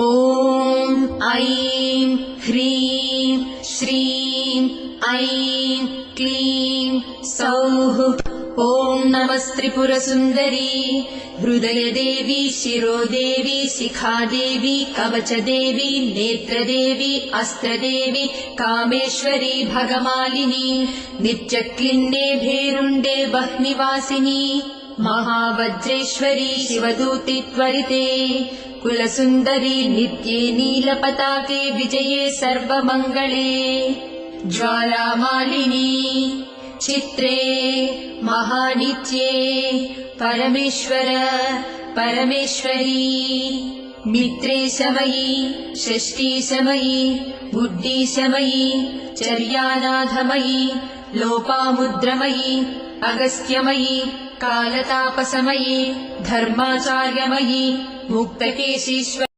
ॐ ऐं ह्रीं श्रीं ऐं क्लीं सौः। ॐ नमस्त्रिपुरसुन्दरी हृदयदेवी शिरोदेवी शिखादेवी कवचदेवी नेत्रदेवी अस्त्रदेवी कामेश्वरी भगमालिनी नित्यक्लिन्ने भेरुण्डे वह्निवासिनी महावज्रेश्वरी शिवदूति त्वरिते कुलसुन्दरी नित्ये नीलपताके विजये सर्वमङ्गले ज्वालामालिनी चित्रे महानित्ये परमेश्वर परमेश्वरी मित्रेशमयी षष्ठीशमयी बुद्धिशमयी चर्यानाथमयी लोपामुद्रमयी अगस्त्यमयी कालतापसमयी धर्माचार्यमयी मुक्तकेशीश्वरी